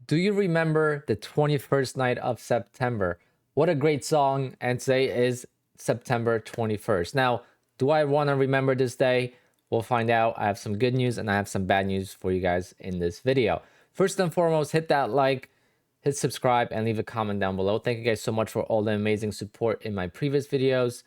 Do you remember the 21st night of September? What a great song. And today is September 21st. Now, do I want to remember this day? We'll find out. I have some good news and I have some bad news for you guys in this video. First and foremost, hit that like, hit subscribe, and leave a comment down below. Thank you guys so much for all the amazing support in my previous videos.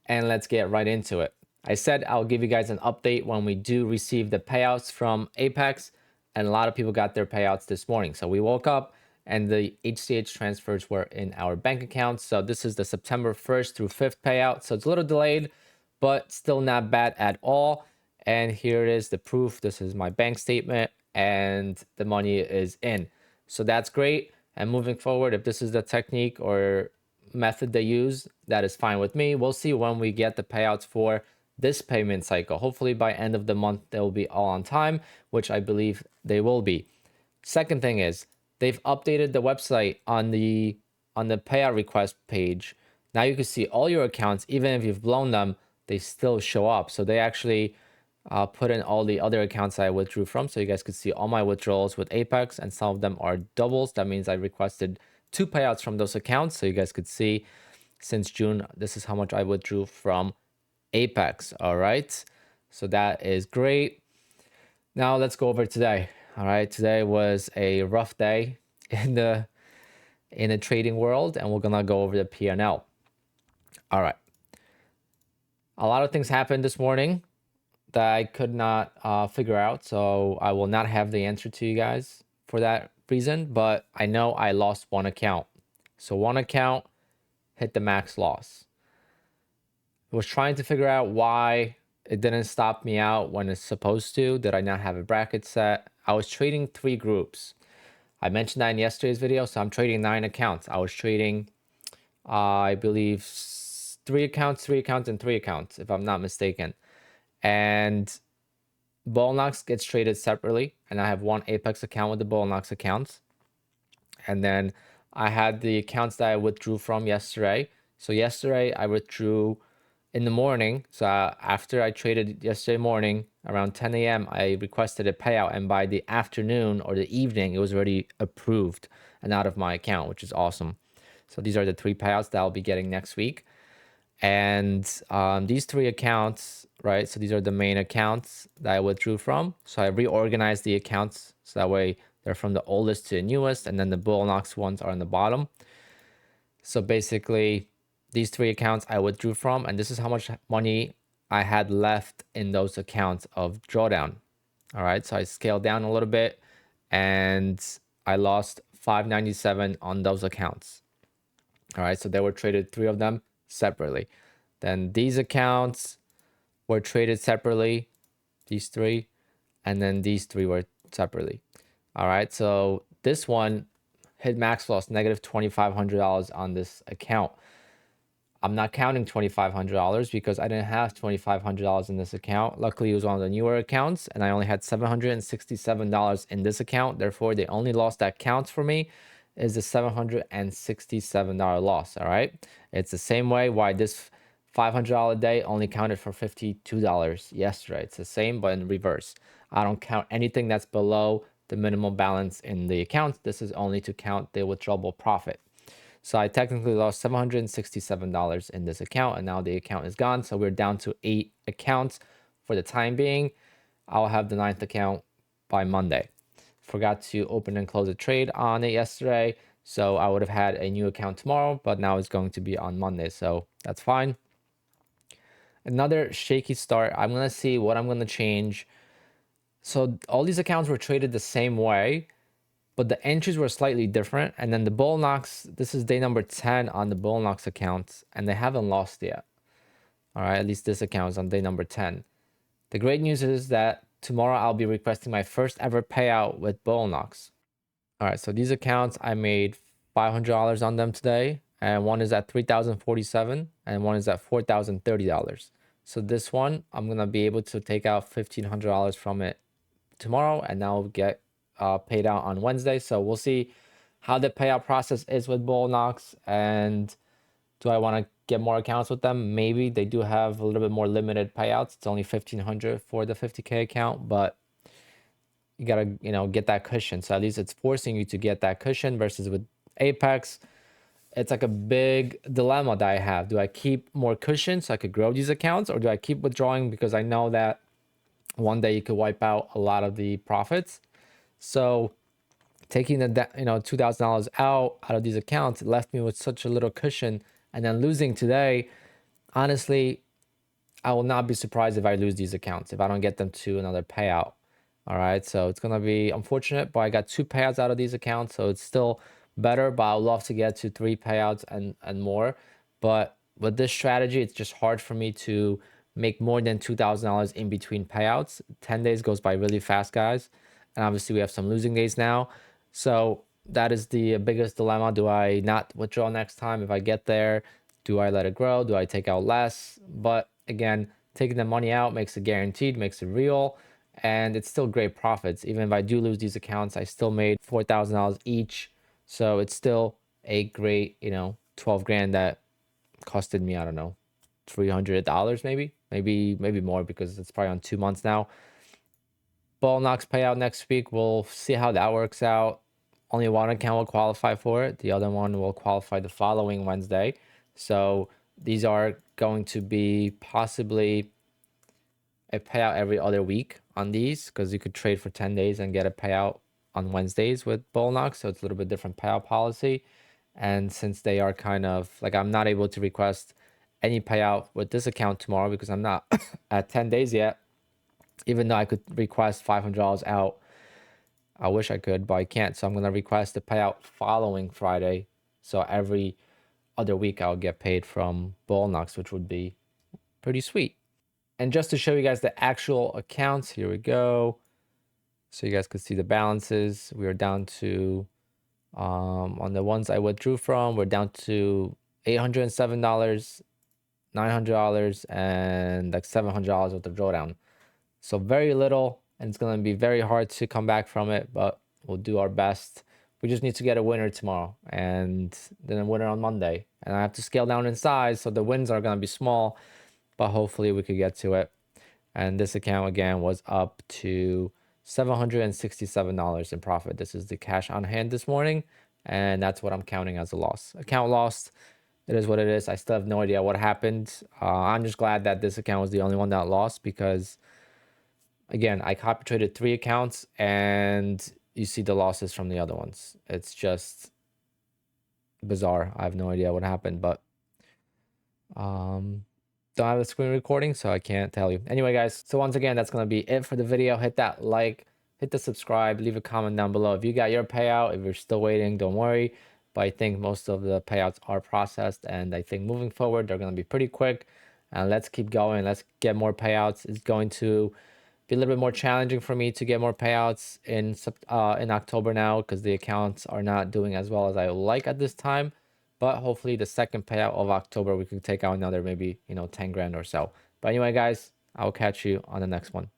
And let's get right into it. I said I'll give you guys an update when we do receive the payouts from Apex, and a lot of people got their payouts this morning. So we woke up and the HCH transfers were in our bank accounts. So this is the September 1st through 5th payout. So it's a little delayed, but still not bad at all. And here it is, the proof. This is my bank statement and the money is in. So that's great. And moving forward, if this is the technique or method they use, that is fine with me. We'll see when we get the payouts for this payment cycle. Hopefully by end of the month, they'll be all on time, which I believe they will be. Second thing is they've updated the website on the payout request page. Now you can see all your accounts, even if you've blown them, they still show up. So they actually put in all the other accounts I withdrew from. So you guys could see all my withdrawals with Apex, and some of them are doubles. That means I requested 2 payouts from those accounts. So you guys could see since June, this is how much I withdrew from Apex. All right. So that is great. Now let's go over today. All right. Today was a rough day in the trading world, and we're gonna go over the P&L. All right. A lot of things happened this morning that I could not figure out, so I will not have the answer to you guys for that reason, but I know I lost one account. So one account hit the max loss. I was trying to figure out why it didn't stop me out when it's supposed to. Did I not have a bracket set? I was trading 3 groups. I mentioned that in yesterday's video, so I'm trading 9 accounts. I was trading, I believe, 3 accounts, 3 accounts, and 3 accounts, if I'm not mistaken. And Bullnox gets traded separately, and I have one Apex account with the Bullnox accounts. And then I had the accounts that I withdrew from yesterday. So yesterday I withdrew in the morning. So after I traded yesterday morning around 10 a.m., I requested a payout, and by the afternoon or the evening, it was already approved and out of my account, which is awesome. So these are the 3 payouts that I'll be getting next week. And these 3 accounts, right? So these are the main accounts that I withdrew from. So I reorganized the accounts so that way they're from the oldest to the newest, and then the Bullnox ones are on the bottom. So basically, these 3 accounts I withdrew from, and this is how much money I had left in those accounts of drawdown. All right, so I scaled down a little bit, and I lost $597 on those accounts. All right, so they were traded 3 of them separately. Then these accounts were traded separately, these 3, and then these 3 were separately. All right, so this one hit max loss, negative $2,500 on this account. I'm not counting $2,500 because I didn't have $2,500 in this account. Luckily, it was one of the newer accounts, and I only had $767 in this account. Therefore, the only loss that counts for me is the $767 loss. All right, it's the same way why this $500 day only counted for $52 yesterday. It's the same, but in reverse. I don't count anything that's below the minimum balance in the account. This is only to count the withdrawable profit. So I technically lost $767 in this account, and now the account is gone. So we're down to 8 accounts for the time being. I'll have the 9th account by Monday. Forgot to open and close a trade on it yesterday, so I would have had a new account tomorrow, but now it's going to be on Monday, so that's fine. Another shaky start. I'm going to see what I'm going to change. So all these accounts were traded the same way, but the entries were slightly different. And then the Bullnox, this is day number 10 on the Bullnox accounts, and they haven't lost yet. All right, at least this account is on day number 10. The great news is that tomorrow I'll be requesting my first ever payout with Bullnox. All right, so these accounts, I made $500 on them today, and one is at $3,047 and one is at $4,030. So this one, I'm gonna be able to take out $1,500 from it tomorrow, and now get paid out on Wednesday. So we'll see how the payout process is with Bullnox, and do I want to get more accounts with them? Maybe. They do have a little bit more limited payouts. It's only $1,500 for the 50K account, but you gotta, get that cushion. So at least it's forcing you to get that cushion versus with Apex. It's like a big dilemma that I have. Do I keep more cushion so I could grow these accounts, or do I keep withdrawing because I know that one day you could wipe out a lot of the profits? So taking the $2,000 out of these accounts, it left me with such a little cushion, and then losing today, honestly, I will not be surprised if I lose these accounts, if I don't get them to another payout. All right, so it's gonna be unfortunate, but I got 2 payouts out of these accounts, so it's still better, but I'd love to get to 3 payouts and more. But with this strategy, it's just hard for me to make more than $2,000 in between payouts. 10 days goes by really fast, guys. And obviously we have some losing days now. So that is the biggest dilemma. Do I not withdraw next time if I get there? Do I let it grow? Do I take out less? But again, taking the money out makes it guaranteed, makes it real, and it's still great profits. Even if I do lose these accounts, I still made $4,000 each. So it's still a great, 12 grand that costed me, I don't know, $300 maybe more, because it's probably on 2 months now. Ball knocks payout next week. We'll see how that works out. Only one account will qualify for it. The other one will qualify the following Wednesday. So these are going to be possibly a payout every other week on these, because you could trade for 10 days and get a payout on Wednesdays with Bull Knox. So it's a little bit different payout policy. And since they are kind of like, I'm not able to request any payout with this account tomorrow because I'm not at 10 days yet, even though I could request $500 out. I wish I could, but I can't. So I'm going to request the payout following Friday. So every other week I'll get paid from Bull Knox, which would be pretty sweet. And just to show you guys the actual accounts, here we go. So you guys could see the balances. We are down to, on the ones I withdrew from, we're down to $807, $900, and like $700 with the drawdown. So very little, and it's going to be very hard to come back from it, but we'll do our best. We just need to get a winner tomorrow and then a winner on Monday. And I have to scale down in size, so the wins are going to be small, but hopefully we could get to it. And this account again was up to $767 in profit. This is the cash on hand this morning, and that's what I'm counting as a loss. Account lost. It is what it is. I still have no idea what happened. I'm just glad that this account was the only one that lost, because again, I copy traded 3 accounts and you see the losses from the other ones. It's just bizarre. I have no idea what happened, but don't have the screen recording, so I can't tell you. Anyway, guys, so once again, that's going to be it for the video. Hit that like, hit the subscribe, leave a comment down below if you got your payout. If you're still waiting, don't worry. But I think most of the payouts are processed, and I think moving forward, they're going to be pretty quick. And let's keep going. Let's get more payouts. It's going to be a little bit more challenging for me to get more payouts in October now, because the accounts are not doing as well as I like at this time. But hopefully the second payout of October, we can take out another maybe, 10 grand or so. But anyway, guys, I'll catch you on the next one.